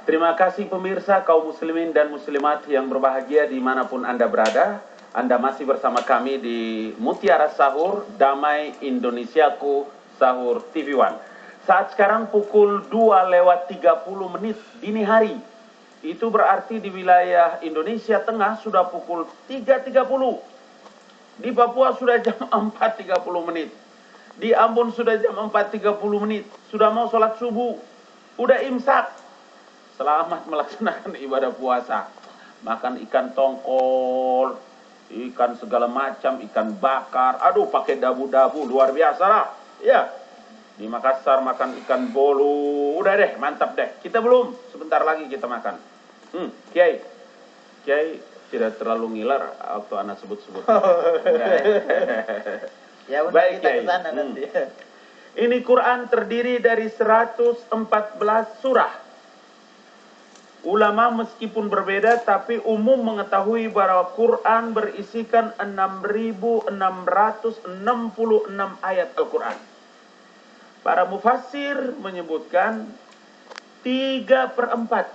Terima kasih pemirsa kaum muslimin dan muslimat yang berbahagia dimanapun Anda berada. Anda masih bersama kami di Mutiara Sahur, Damai Indonesiaku, Sahur TV One. Saat sekarang pukul 2:30 dini hari. Itu berarti di wilayah Indonesia Tengah sudah pukul 3:30. Di Papua sudah jam 4:30. Di Ambon sudah jam 4:30. Sudah mau sholat subuh. Udah imsak. Selamat melaksanakan ibadah puasa. Makan ikan tongkol, ikan segala macam, ikan bakar. Aduh, pakai dabu-dabu, luar biasa lah. Ya, di Makassar makan ikan bolu. Udah deh, mantap deh. Kita belum, sebentar lagi kita makan. Kiai tidak terlalu ngiler waktu anak sebut-sebut. Ya, baik, kita Kiai. kesana nanti. Ini Quran terdiri dari 114 surah. Ulama meskipun berbeda tapi umum mengetahui bahwa Quran berisikan 6.666 ayat Al-Quran. Para mufassir menyebutkan 3/4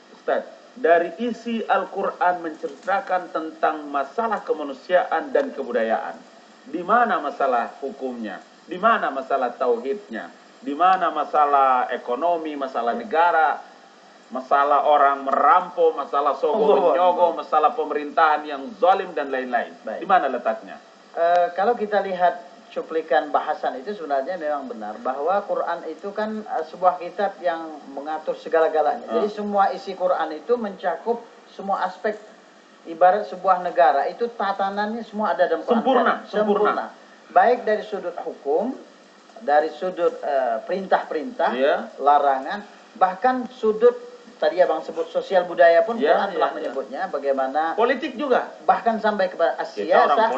Ustaz, dari isi Al-Quran menceritakan tentang masalah kemanusiaan dan kebudayaan. Di mana masalah hukumnya? Di mana masalah tauhidnya? Di mana masalah ekonomi, masalah negara, masalah orang merampok, masalah sogok-menyogok, masalah pemerintahan yang zalim dan lain-lain. Di mana letaknya? Kalau kita lihat cuplikan bahasan itu sebenarnya memang benar bahwa Quran itu kan sebuah kitab yang mengatur segala-galanya. Jadi semua isi Quran itu mencakup semua aspek. Ibarat sebuah negara itu tatanannya semua ada dalam Quran. Sempurna. Baik dari sudut hukum, dari sudut perintah-perintah, larangan, bahkan sudut tadi abang sebut sosial budaya pun Quran telah menyebutnya. Bagaimana politik juga, bahkan sampai kepada asiasah,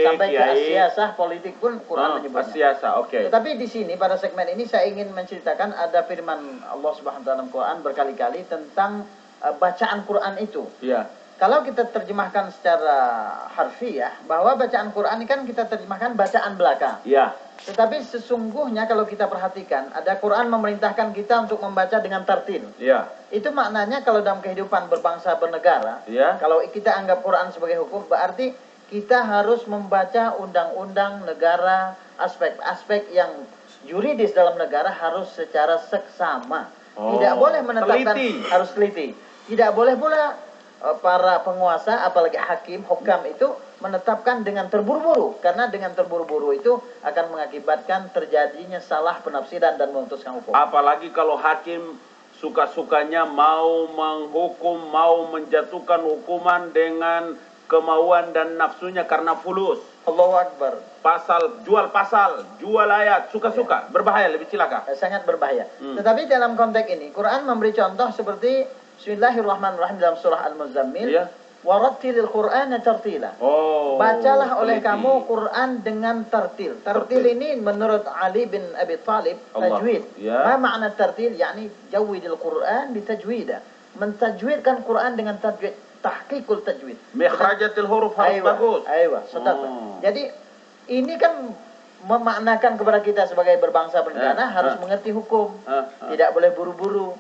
sampai ke asiasah politik pun Quran menyebutnya. Asiasah, Tetapi di sini pada segmen ini saya ingin menceritakan ada firman Allah Subhanahu wa taala dalam Quran berkali-kali tentang bacaan Quran itu. Kalau kita terjemahkan secara harfiah, bahwa bacaan Quran ini kan kita terjemahkan bacaan belaka. Tetapi sesungguhnya kalau kita perhatikan, ada Quran memerintahkan kita untuk membaca dengan tartil. Itu maknanya kalau dalam kehidupan berbangsa bernegara, kalau kita anggap Quran sebagai hukum, berarti kita harus membaca undang-undang negara, aspek-aspek yang yuridis dalam negara harus secara seksama. Tidak boleh menetapkan, harus teliti. Tidak boleh pula para penguasa, apalagi hakim, hukam itu menetapkan dengan terburu-buru. Karena dengan terburu-buru itu akan mengakibatkan terjadinya salah penafsiran dan memutuskan hukum. Apalagi kalau hakim suka-sukanya mau menghukum, mau menjatuhkan hukuman dengan kemauan dan nafsunya karena fulus. Allahu Akbar. Jual ayat, suka-suka. Berbahaya, lebih cilaka. Sangat berbahaya. Tetapi dalam konteks ini, Quran memberi contoh seperti Bismillahirrahmanirrahim dalam surah Al-Muzammil. Warattilil Qur'ana tartila. Bacalah oleh kamu Quran dengan tartil. Tartil ini menurut Ali bin Abi Thalib tajwid. Ma makna tartil? Yani jawidil Quran bitajwida. Mentajwidkan Quran dengan tajwid. Tahqiqul tajwid. Mikhrajatil huruf harus bagus. Jadi ini kan memaknakan kepada kita sebagai berbangsa bernegara harus mengerti hukum. Tidak boleh buru-buru.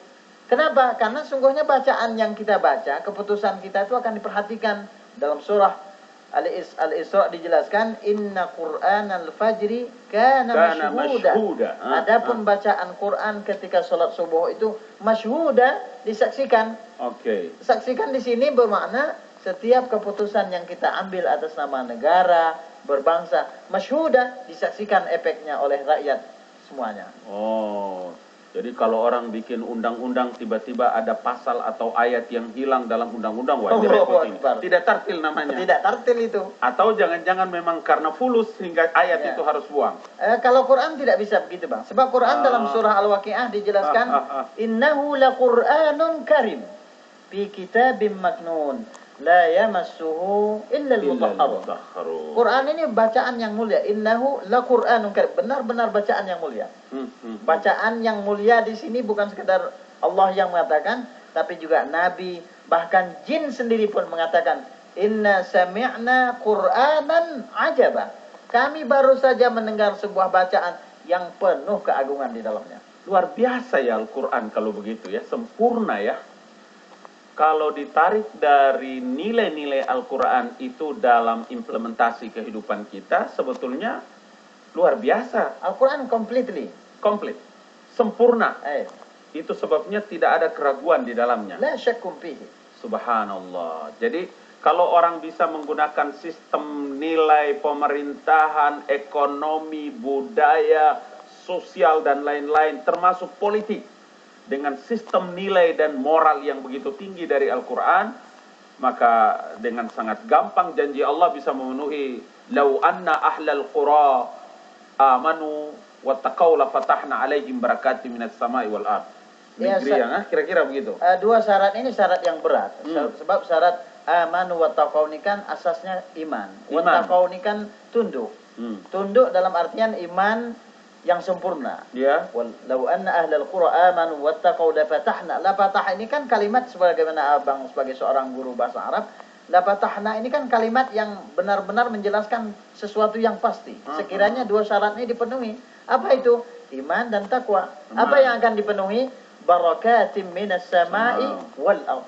Kenapa? Karena sungguhnya bacaan yang kita baca, keputusan kita itu akan diperhatikan. Dalam surah Al-Isra dijelaskan, Inna Qur'anal fajri kana masyhuda. Adapun bacaan Quran ketika sholat subuh itu masyhuda, disaksikan. Saksikan di sini bermakna setiap keputusan yang kita ambil atas nama negara, berbangsa, masyhuda, disaksikan efeknya oleh rakyat semuanya. Jadi kalau orang bikin undang-undang tiba-tiba ada pasal atau ayat yang hilang dalam undang-undang, wah ini repot ini. Tidak tartil namanya. Tidak tartil itu. Atau jangan-jangan memang karena fulus sehingga ayat itu harus buang. Kalau Quran tidak bisa begitu, Bang. Sebab Quran dalam surah Al-Waqiah dijelaskan, Innahu laqur'anun karim fi kitabim maknun la yamassuhu illa al-mutahharun. Quran ini bacaan yang mulia. Innahu laqur'anun karim. Benar-benar bacaan yang mulia. Bacaan yang mulia di sini bukan sekedar Allah yang mengatakan, tapi juga Nabi, bahkan jin sendiri pun mengatakan, Inna sami'na Qur'anan ajaba. Kami baru saja mendengar sebuah bacaan yang penuh keagungan di dalamnya. Luar biasa ya Al-Quran kalau begitu ya, sempurna ya. Kalau ditarik dari nilai-nilai Al-Quran itu dalam implementasi kehidupan kita, sebetulnya luar biasa. Al-Quran completely. Komplit. Sempurna. Itu sebabnya tidak ada keraguan di dalamnya. La syakkum fihi. Subhanallah. Jadi kalau orang bisa menggunakan sistem nilai pemerintahan, ekonomi, budaya, sosial dan lain-lain, termasuk politik, dengan sistem nilai dan moral yang begitu tinggi dari Al-Quran, maka dengan sangat gampang janji Allah bisa memenuhi. Lau anna ahlal qura amanu wattaqau la fatahna alaihim barakatim minas samai wal ard. Negeri yang kira-kira begitu. Dua syarat ini syarat yang berat. Sebab syarat amanu wattaqau ini kan asasnya iman. Wattaqau ini kan tunduk. Tunduk dalam artian iman yang sempurna. Ya. Walau anna ahlal qura amanu wattaqau la fatahna. La fatah ini kan kalimat sebagaimana Abang sebagai seorang guru bahasa Arab, la fatahna ini kan kalimat yang benar-benar menjelaskan sesuatu yang pasti. Sekiranya dua syarat ini dipenuhi. Apa itu? Iman dan takwa. Apa yang akan dipenuhi? Barakatim minas samai wal ard.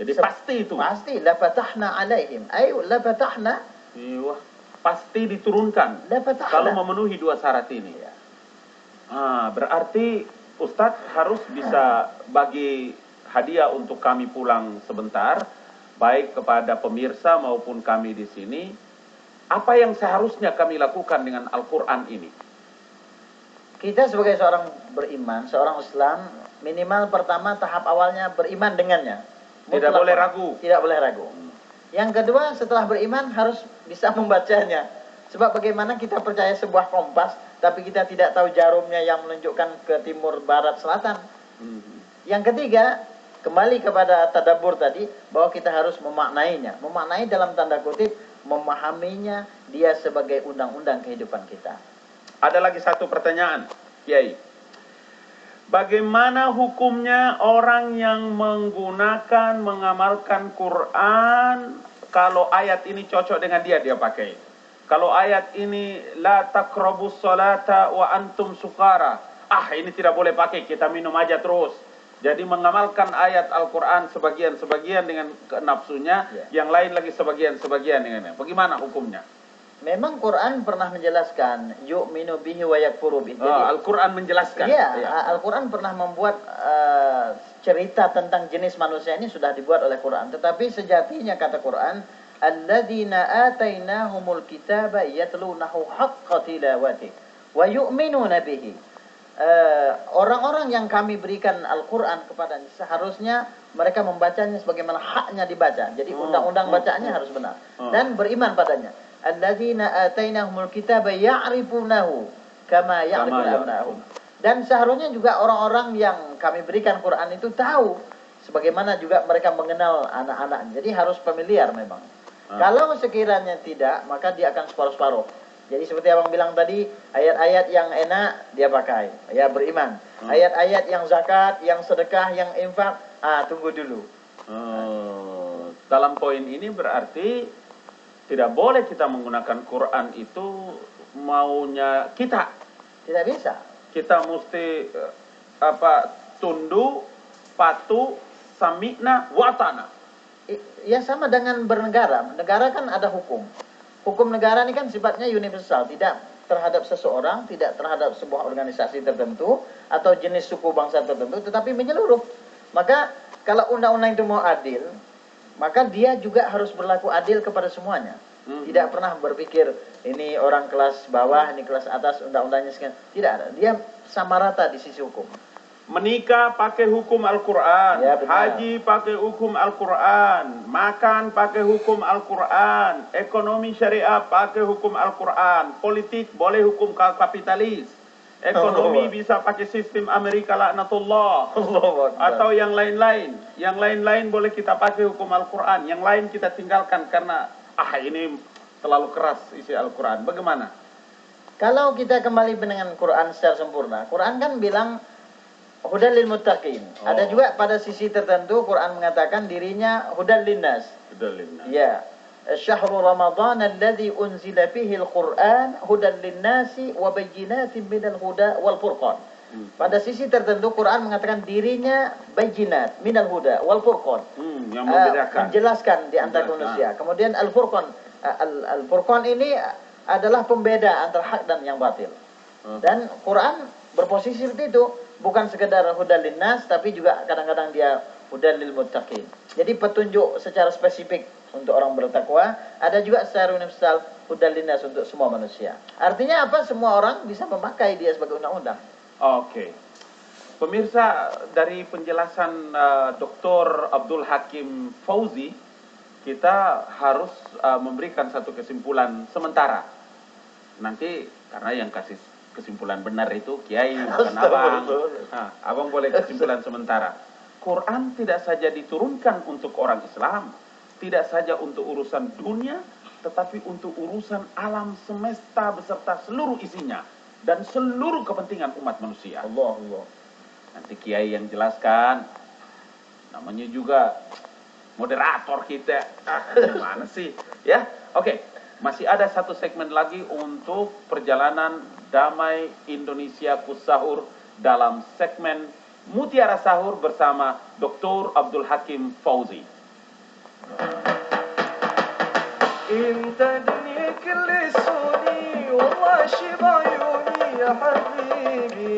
Jadi pasti itu. Pasti la fatahna alaihim. Ayo la fatahna. Iya. Pasti diturunkan kalau memenuhi dua syarat ini. Berarti Ustadz harus bisa bagi hadiah untuk kami pulang sebentar, baik kepada pemirsa maupun kami di sini. Apa yang seharusnya kami lakukan dengan Al-Quran ini? Kita sebagai seorang beriman, seorang Islam, minimal pertama tahap awalnya beriman dengannya. Tidak boleh ragu. Tidak boleh ragu. Yang kedua, setelah beriman harus bisa membacanya. Sebab bagaimana kita percaya sebuah kompas, tapi kita tidak tahu jarumnya yang menunjukkan ke timur, barat, selatan. Yang ketiga, kembali kepada tadabbur tadi, bahwa kita harus memaknainya. Memaknai dalam tanda kutip, memahaminya dia sebagai undang-undang kehidupan kita. Ada lagi satu pertanyaan, Kiai. Bagaimana hukumnya orang yang menggunakan, mengamalkan Quran, kalau ayat ini cocok dengan dia pakai. Kalau ayat ini, la taqrabus salata wa antum sukara. Ini tidak boleh pakai, kita minum aja terus. Jadi mengamalkan ayat Al-Quran sebagian-sebagian dengan nafsunya, yang lain lagi sebagian-sebagian dengannya. Bagaimana hukumnya? Memang Quran pernah menjelaskan yu'minu bihi wa yakfuru bihi. Al-Quran menjelaskan. Al-Quran pernah membuat cerita tentang jenis manusia ini sudah dibuat oleh Quran. Tetapi sejatinya kata Quran, alladzina atainahumul kitaba yatlunahu haqqa tilawati wa yu'minuna bihi. Orang-orang yang kami berikan Al-Quran kepadanya seharusnya mereka membacanya sebagaimana haknya dibaca. Jadi undang-undang bacaannya harus benar dan beriman padanya. Alladzina atainahumul kitaba ya'rifunahu kama ya'rifuna abna'ahum. Dan seharusnya juga orang-orang yang kami berikan Quran itu tahu sebagaimana juga mereka mengenal anak-anaknya. Jadi harus familiar memang. Kalau sekiranya tidak, maka dia akan separuh-separuh. Jadi seperti abang bilang tadi, ayat-ayat yang enak dia pakai, ya beriman. Ayat-ayat yang zakat, yang sedekah, yang infak, tunggu dulu. Dalam poin ini berarti tidak boleh kita menggunakan Quran itu maunya kita. Tidak bisa. Kita mesti tunduk, patuh, sami'na, watana. Ya sama dengan bernegara. Negara kan ada hukum. Hukum negara ini kan sifatnya universal, tidak terhadap seseorang, tidak terhadap sebuah organisasi tertentu atau jenis suku bangsa tertentu, tetapi menyeluruh. Maka kalau undang-undang itu mau adil, maka dia juga harus berlaku adil kepada semuanya. Tidak pernah berpikir ini orang kelas bawah, ini kelas atas, undang-undangnya sekian. Tidak ada. Dia sama rata di sisi hukum. Menikah pakai hukum Al-Quran, haji pakai hukum Al-Quran, makan pakai hukum Al-Quran, ekonomi syariah pakai hukum Al-Quran, politik boleh hukum kapitalis, ekonomi bisa pakai sistem Amerika laknatullah, atau yang lain-lain. Yang lain-lain boleh kita pakai hukum Al-Quran, yang lain kita tinggalkan karena ini terlalu keras isi Al-Quran. Bagaimana? Kalau kita kembali dengan Quran secara sempurna, Quran kan bilang hudal lil muttaqin. Ada juga pada sisi tertentu Quran mengatakan dirinya hudal linnas. Ya. Syahrul Ramadan alladzi unzila fihi al-Quran hudal linnasi wa bayyinatin minal huda wal furqan. Pada sisi tertentu Quran mengatakan dirinya bayyinat minal huda wal furqan. Yang membedakan. Menjelaskan di antara manusia. Kemudian al-furqan. Al-furqan ini adalah pembeda antara hak dan yang batil. Dan Quran berposisi seperti itu, bukan sekedar hudal linnas tapi juga kadang-kadang dia hudal lil muttaqin. Jadi petunjuk secara spesifik untuk orang bertakwa, ada juga secara universal hudal linnas untuk semua manusia. Artinya apa? Semua orang bisa memakai dia sebagai undang-undang. Oke. Pemirsa, dari penjelasan Dr. Abdul Hakim Fauzi, kita harus memberikan satu kesimpulan sementara. Nanti karena yang kasih kesimpulan benar itu Kiai, bukan Abang. Abang boleh kesimpulan sementara. Quran tidak saja diturunkan untuk orang Islam, tidak saja untuk urusan dunia, tetapi untuk urusan alam semesta beserta seluruh isinya dan seluruh kepentingan umat manusia. Allah. Nanti Kiai yang jelaskan. Namanya juga moderator kita. Gimana sih? Ya, oke. Masih ada satu segmen lagi untuk perjalanan Damai Indonesiaku Sahur dalam segmen Mutiara Sahur bersama Dr. Abdul Hakim Fauzi. انت دنيا كل سوني والله شي بعيوني يا حبيبي